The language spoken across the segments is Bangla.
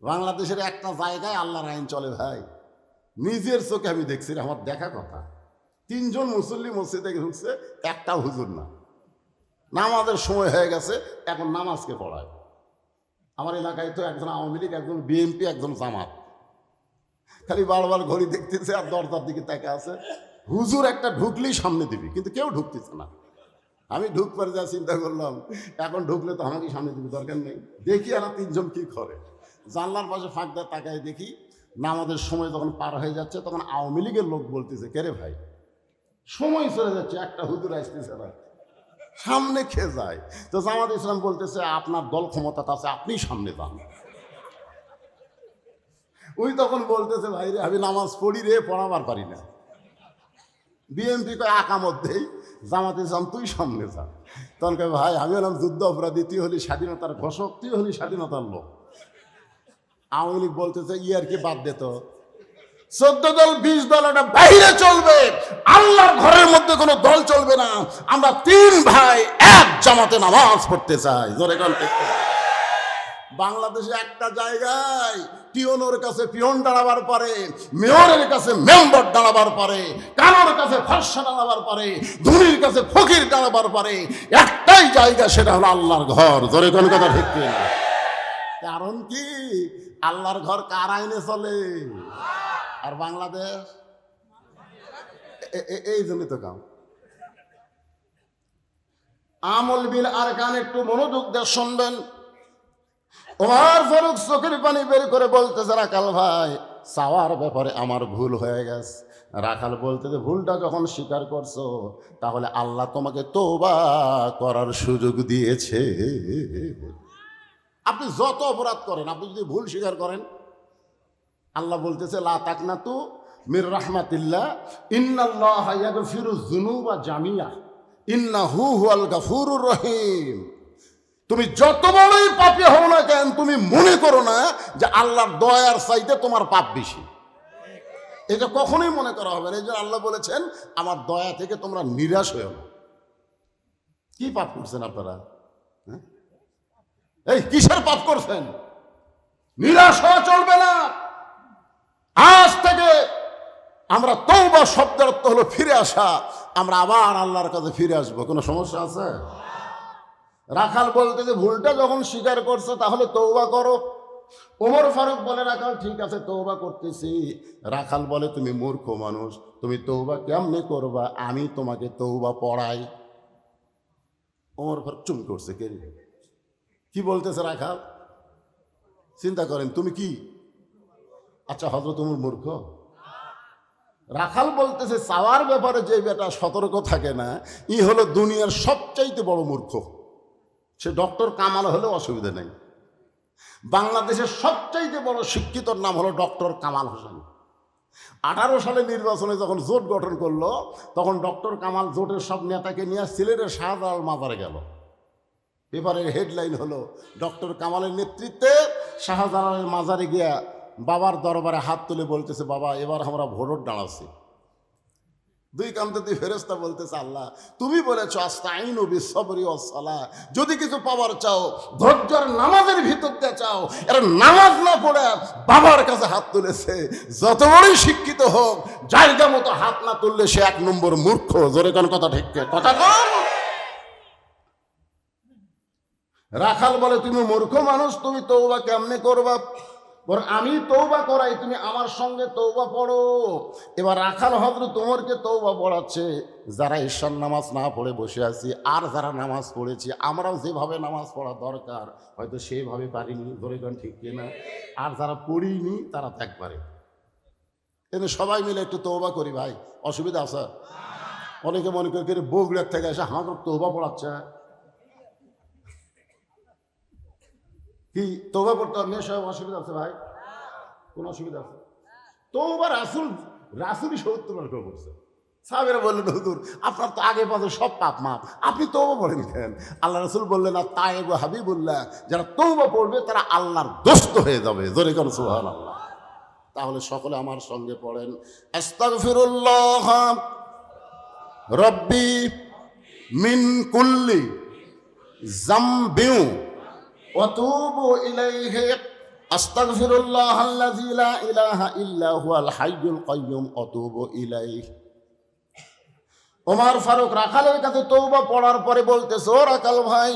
বাংলাদেশের একটা জায়গায় আল্লাহর আইন চলে ভাই, নিজের চোখে আমি দেখছি, আমার দেখা কথা। 3 জন মুসল্লি মসজিদে ঢুকছে, একটা হুজুর না। নামাজের সময় হয়ে গেছে, এখন নামাজকে পড়ায়। আমার এলাকায় তো একজন আওয়ামী লীগ, একজন বিএনপি, একজন জামাত। খালি বারবার ঘড়ি দেখতেছে আর দরজার দিকে তাকে আছে। হুজুর একটা ঢুকলেই সামনে দিবি, কিন্তু কেউ ঢুকতেছে না। আমি ঢুকবার যা চিন্তা করলাম, এখন ঢুকলে তো আমাকে সামনে দিবি, দরকার নেই। দেখি আর 3 জন কি করে। জানলার পাশে ফাঁক দেয়, তাকায় দেখি নামাজের সময় যখন পার হয়ে যাচ্ছে, তখন আওয়ামী লীগের লোক বলতেছে, কে রে ভাই, সময় চলে যাচ্ছে, একটা হুজুর আসতেছে না, সামনে খেয়ে যায়। তো জামাত ইসলাম বলতেছে, আপনার দল ক্ষমতা আছে, আপনি সামনে যান। ওই তখন বলতেছে, ভাই রে, আমি নামাজ পড়ি রে, পড়াবার পারি না। বিএনপি কয় আঁকা মধ্যেই, জামাত ইসলাম তুই সামনে যা। তখন কয়, ভাই আমি হলাম যুদ্ধ অপরাধী, তুই হলি স্বাধীনতার ঘোষক, তুই হলি স্বাধীনতার লোক। আওয়ামী লীগ বলতেছে, ইয়ার কি বাদ দে তো, 14 দল 20 দল এটা বাইরে চলবে, আল্লাহর ঘরের মধ্যে কোনো দল চলবে না। আমরা 3 ভাই এক জামাতে নামাজ পড়তে চাই। জোরে গান। বাংলাদেশে একটা জায়গায় পিয়নের কাছে পিয়ন দাঁড়াবার পারে, মেয়রের কাছে মেম্বার দাঁড়াবার পারে, কারোর কাছে ফর্সা দাঁড়াবার পারে, ধনীর কাছে ফকির দাঁড়াবার পারে, একটাই জায়গা, সেটা হলো আল্লাহর ঘর। জোরে কোন কথা ঠিক কিনা? কারণ কি, আল্লাহর ঘর কার আইনে চলে? আর বাংলাদেশ এই জন্য তো কাম। আমল বিল আরকান একটু মনোযোগ দিয়ে শুনবেন। ওমর ফারুক চোখের পানি বের করে বলতেছে, রাখাল ভাই, চাওয়ার ব্যাপারে আমার ভুল হয়ে গেছে। রাখাল বলতেছে, ভুলটা যখন স্বীকার করছো, তাহলে আল্লাহ তোমাকে তওবা করার সুযোগ দিয়েছে। আপনি যত অপরাধ করেন, আপনি যদি ভুল স্বীকার করেন, আল্লাহ বলতেছে, লা তাকনাতু মির রাহমাতিল্লাহ, ইন্নাল্লাহা ইয়াগফিরুয যুনুবা জামিয়া, ইন্নাহু হুয়াল গাফুরুর রহিম। তুমি যত বড়ই পাপী হও না কেন, তুমি মনে করো না যে আল্লাহর দয়ার চাইতে তোমার পাপ বেশি। এটা কখনোই মনে করা হবে না। এই যে আল্লাহ বলেছেন, আমার দয়া থেকে তোমরা নিরাশ হয়েও না। কি পাপ করছেন আপনারা? এই কিসের পাপ করছেন? নিরাশ হওয়া চলবে না। আজ থেকে আমরা তওবা শব্দের অর্থ হলো ফিরে আসা। আমরা আবার আল্লাহর কাছে ফিরে আসবো। কোনো সমস্যা আছে? রাখাল বলতে যে ভুলটা যখন স্বীকার করছো, তাহলে তওবা করো। ওমর ফারুক বলে, রাখাল ঠিক আছে, তওবা করতেছি। রাখাল বলে, তুমি মূর্খ মানুষ, তুমি তওবা কেমনে করবা? আমি তোমাকে তওবা পড়াই। ওমর ফারুক চুপ করছে। কে কি বলতেছে রাখাল? চিন্তা করেন, তুমি কি? আচ্ছা হযরত ওমর মূর্খ? রাখাল বলতেছে, চাওয়ার ব্যাপারে যে বেটা সতর্ক থাকে না, ই হলো দুনিয়ার সবচাইতে বড় মূর্খ। সে ডক্টর কামাল হলেও অসুবিধা নেই। বাংলাদেশের সবচাইতে বড় শিক্ষিতর নাম হলো ডক্টর কামাল হোসেন। 18 সালে নির্বাচনে যখন জোট গঠন করলো, তখন ডক্টর কামাল জোটের সব নেতাকে নিয়ে সিলেটের শাহজালাল মাজারে গেল। পেপারের হেডলাইন হলো, ডক্টর কামালের নেতৃত্বে শাহজালালের মাজারে গিয়া বাবার দরবারে হাত তুলে বলতেছে, বাবা এবার আমরা ভোট দাঁড়াচ্ছি। 2 কান্তে ফেরেশতা বলতেছে, আল্লাহ তুমি বলেছো আস্তাইনু বিসসবরি ওয়াস সালাহ, যদি কিছু পাওয়ার চাও ধৈর্যের নামাজের ভিতর দিয়ে চাও। এরা নামাজ না পড়ে বাবার কাছে হাত তুলেছে। যত বড়ই শিক্ষিত হোক, জায়গা মতো হাত না তুললে সে 1 নম্বর মূর্খ। জোরে কোন কথা ঠিক কথা কম। রাখাল বলে, তুমি মূর্খ মানুষ, তুমি তওবা কেমনে করবা? বরং আমি তওবা করাই, তুমি আমার সঙ্গে তওবা পড়ো। এবার রাখাল হযরত ওমরকে তওবা পড়াচ্ছে। যারা ঈশার নামাজ না পড়ে বসে আছি, আর যারা নামাজ পড়েছি, আমরাও যেভাবে নামাজ পড়া দরকার হয়তো সেইভাবে পারিনি। ধরে গান ঠিক কিনা? আর যারা পড়িনি তারা তো একবারে। এনে সবাই মিলে একটু তওবা করি ভাই, অসুবিধা আছে? অনেকে মনে করে বগুড়ার থেকে এসে আমাকে তওবা পড়াচ্ছে। কি তওবা করতে হবে? সব অসুবিধা আছে ভাই? কোন অসুবিধা আছে? তওবা রাসূলই 70 বার করে করছে। সাহাবীরা বললেন, হুজুর আপনার তো আগে পাশে সব পাপ মাপ, আপনি তওবা পড়েন কেন? আল্লাহ রাসূল বললেন, আর তায়েব ও হাবিবুল্লাহ, যারা তওবা পড়বে তারা আল্লাহর দোস্ত হয়ে যাবে। জোরে করে সুবহানাল্লাহ। তাহলে সকলে আমার সঙ্গে পড়েন, আস্তাগফিরুল্লাহ রব্বি মিন কুল্লি যামবিন ওয়াতুবু ইলাইহি আস্তাগফিরুল্লাহাল্লাযী লা ইলাহা ইল্লা হুয়াল হাইয়ুল কাইয়্যুম আতুবু ইলাইহি। ওমর ফারুক রাখালের কাছে তওবা পড়ার পরে বলতেছে, ও রাখাল ভাই,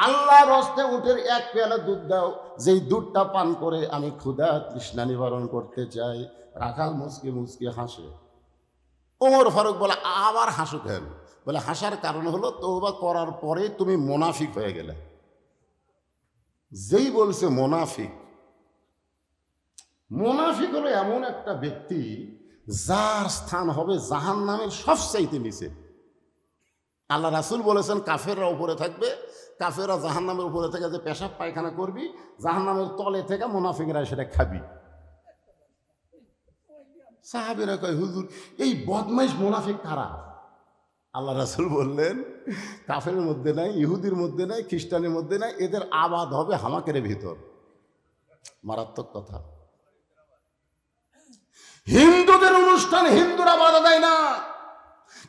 আল্লাহর হস্তে উটের এক পেয়ালা দুধ দাও, যেই দুধটা পান করে আমি ক্ষুধা তৃষ্ণা নিবারণ করতে চাই। রাখাল মুচকি মুচকি হাসে। ওমর ফারুক বলে, আবার হাসো কেন? বলে, হাসার কারণ হলো তওবা করার পরে তুমি মুনাফিক হয়ে গেলে। যেই বলছে মুনাফিক, মুনাফিক হলো এমন একটা ব্যক্তি যার স্থান হবে জাহান্নামের সবচাইতে নিচে। আল্লাহ রাসূল বলেছেন কাফেররা উপরে থাকবে, কাফেররা জাহান্নামের উপরে থেকে যে পেশাব পায়খানা করবি, জাহান্নামের তলে থেকে মুনাফিকরা সেটা খাবি। সাহাবীরা কয়, হুজুর এই বদমাইশ মুনাফিক কারা? আল্লাহ রাসূল বললেন, কাফের মধ্যে নাই, ইহুদির মধ্যে নাই, খ্রিস্টানের মধ্যে নাই, এদের আবাদ হবে হামাকের ভিতর। মারাত্মক কথা। হিন্দুদের অনুষ্ঠান হিন্দুরা বাধা দেয় না,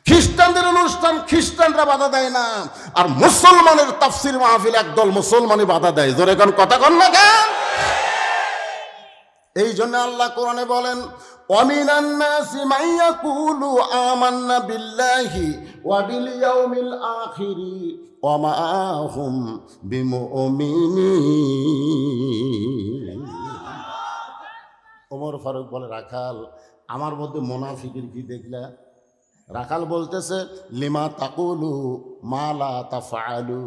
খ্রিস্টানদের অনুষ্ঠান খ্রিস্টানরা বাধা দেয় না, আর মুসলমানের তাফসীর মাহফিল একদল মুসলমানই বাধা দেয়। জোরে কোন কথা কন না কেন? এই জন্য আল্লাহ কোরআনে বলেন, ওয়ামিনান নাসি মান ইয়াকুলু আমান্না বিল্লাহি ওয়া বিল ইয়াউমিল আখিরি ওয়া মা হুম বিমুমিনিন। ওমর ফারুক বলে, রাখাল, আমার মধ্যে মুনাফিকের কি দেখলা? রাখাল বলতেছে, লিমা তাকুলু মা লা তাফআলু।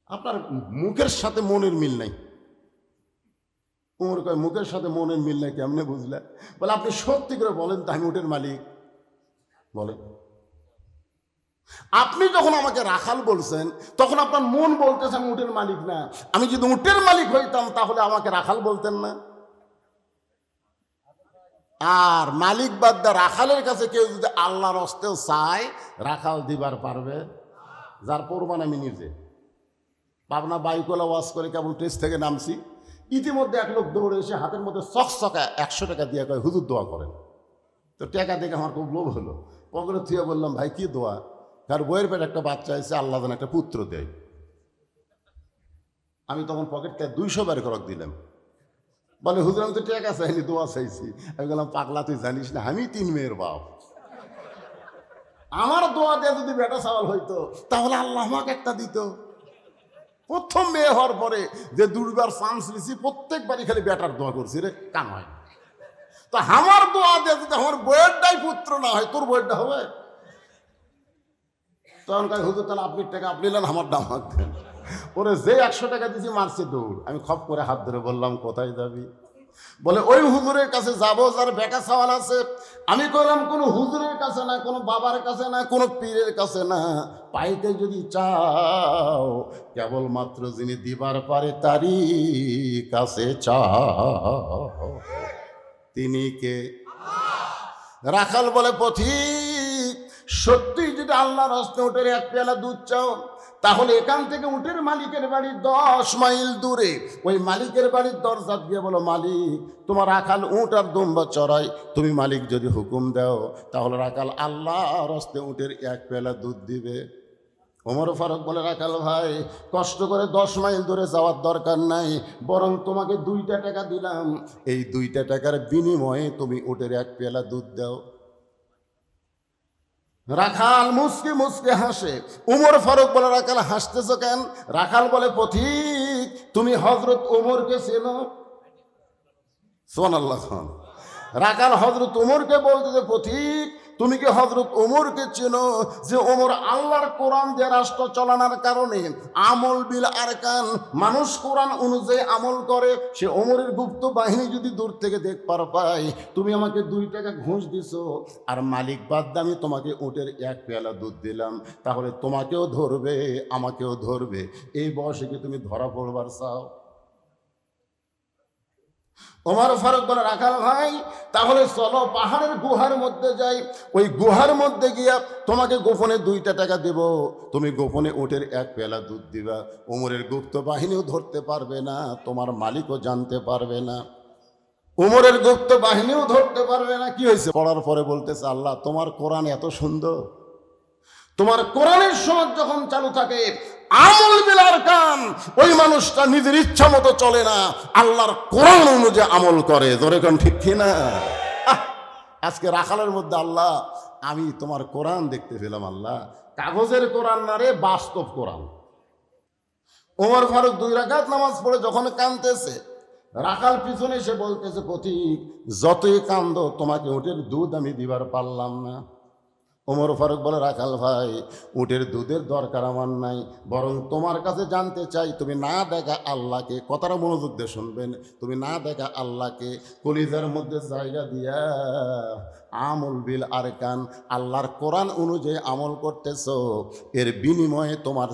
আপনার মুখের সাথে মনের মিল নাই। ওমর কয়, মুখের সাথে মনের মিল নাই কেমনে বুঝলে? বলে, আপনি সত্যি করে বলেন তো, আমি উটের মালিক? বলেন। আপনি যখন আমাকে রাখাল বলছেন তখন আপনার মন বলতেছে আমি উটের মালিক না। আমি যদি উটের মালিক হইতাম তাহলে আমাকে রাখাল বলতেন না। আর মালিক বাদ দা রাখালের কাছে কেউ যদি আল্লাহর হস্তেও চায়, রাখাল দিবার পারবে? যার প্রমাণ আমি নিজে। পাবনা বাইকোলা ওয়াজ করে কেবল টেস্ট থেকে নামছি, ইতিমধ্যে এক লোক দৌড়ে এসে হাতের মধ্যে চকচকা 100 টাকা দিয়ে কয়, হুজুর দোয়া করেন। তো টাকা দেখে আমার খুব লোভ হলো, পকেটে থুয়ে বললাম, ভাই কি দোয়া? কার বইয়ের পেটে একটা বাচ্চা এসে আল্লাহ যেন একটা পুত্র দেয়। আমি তখন পকেটটা 200 বার করক দিলাম। বলে, হুজুর আমি তো টাকা চাইনি, দোয়া চাইছি। আমি বললাম, পাগলা তুই জানিস না আমি 3 মেয়ের বাপ, আমার দোয়া দিয়ে যদি বেটা সওয়াল হইতো তাহলে আল্লাহ আমাকে একটা দিত। প্রথম মেয়ে হওয়ার পরে যে 2বার চান্স নিছি, প্রত্যেকবারই খালি বেটার দোয়া করছি, রে কান হয়। তো আমার দোয়া দিয়ে যদি আমার বইয়েরটাই পুত্র না হয়, তোর বইয়েরটা হবে? তখন কয়, হুজুর তাহলে আপনি টাকা আপনি নেন, আমার দাম হাত দেন। ওরে যে 100 টাকা দিয়েছি মারছে দৌড়। আমি খপ করে হাত ধরে বললাম, কোথায় যাবি? বলে, ওই হুজুরের কাছে যাবো যার বেটা সওয়াল আছে। আমি কইলাম, কোনো হুজুরের কাছে না, কোনো বাবার কাছে না, কোনো পীরের কাছে না, পাইতে যদি চাও কেবলমাত্র যিনি দিবার পারে তারই কাছে চাও। তিনি কে? রাখাল বলে, পথিক, সত্যি যদি আল্লাহর হস্তে উটের এক পেয়ালা দুধ চাও, তাহলে এখান থেকে উটের মালিকের বাড়ি 10 মাইল দূরে, ওই মালিকের বাড়ির দরজা দিয়ে বলো, মালিক তোমার রাখাল উট আর দুম্বা চড়াই, তুমি মালিক যদি হুকুম দাও তাহলে রাখাল আল্লাহর হস্তে উটের এক পেয়ালা দুধ দিবে। ওমর ফারুক বলে, রাখাল ভাই, কষ্ট করে 10 মাইল দূরে যাওয়ার দরকার নাই, বরং তোমাকে 2টা টাকা দিলাম, এই 2টা টাকার বিনিময়ে তুমি উটের এক পেয়ালা দুধ দাও। রাখাল মুসকে মুসকে হাসে। উমর ফারুক বলে, রাখাল হাসতেছ কেন? রাখাল বলে, পথিক তুমি হযরত ওমরকে চেনো? সুবহানাল্লাহ। রাখাল হযরত ওমরকে বলতেছে, পথিক তুমি কি হযরত ওমরকে চেনো? যে ওমর আল্লাহর কোরআন দিয়ে রাষ্ট্র চালানোর কারণে আমল বিল আরকান, মানুষ কোরআন অনুযায়ী আমল করে, সে ওমরের গুপ্ত বাহিনী যদি দূর থেকে দেখবার পায়, তুমি আমাকে 2 টাকা ঘুষ দিছো, আর মালিক বাদ দিয়ে আমি তোমাকে উটের এক পেয়ালা দুধ দিলাম, তাহলে তোমাকেও ধরবে আমাকেও ধরবে, এই বয়সে কি তুমি ধরা পড়বার চাও? ওমর ফারুক বলে, রাখাল ভাই, তাহলে চলো পাহাড়ের গুহার মধ্যে যাই, ওই গুহার মধ্যে গিয়া তোমাকে গোপনে 2টা টাকা দেব, তুমি গোপনে উটের এক পেয়ালা দুধ দিবা, ওমরের গুপ্ত বাহিনীও ধরতে পারবে না, তোমার মালিকও জানতে পারবে না, ওমরের গুপ্ত বাহিনীও ধরতে পারবে না। কি হয়েছে? পড়ার পরে বলতেছে, আল্লাহ তোমার কোরআন এত সুন্দর, তোমার কোরআনের সমাজ যখন চালু থাকে, আমল বিল আরকান, ওই মানুষটা নিজের ইচ্ছা মতো চলে না, আল্লাহর কোরআন অনুযায়ী আমল করে। ধরে কোন ঠিক কিনা? আজকে রাখালের মধ্যে আল্লাহ, আমি তোমার কোরআন দেখতে পেলাম আল্লাহ, কাগজের কোরআন না রে, বাস্তব কোরআন। ওমর ফারুক 2 রাকাত নামাজ পড়ে যখন কাঁদতেছে, রাখাল পিছনে এসে বলতেছে, পথিক যতই কান্দো তোমাকে উটের দুধ আমি দিবার পারলাম না। ওমর ফারুক বলে, রাখাল ভাই, উটের দুধের দরকার আমার নাই, বরং তোমার কাছে জানতে চাই, তুমি না দেখা আল্লাহকে, কথাটা মনোযোগ দিয়ে শুনবেন, তুমি না দেখা আল্লাহকে কলিজার মধ্যে জায়গা দিয়া আমল বিল আরকান, আল্লাহর কোরআন অনুযায়ী আমল করতেছ, এর বিনিময়ে তোমার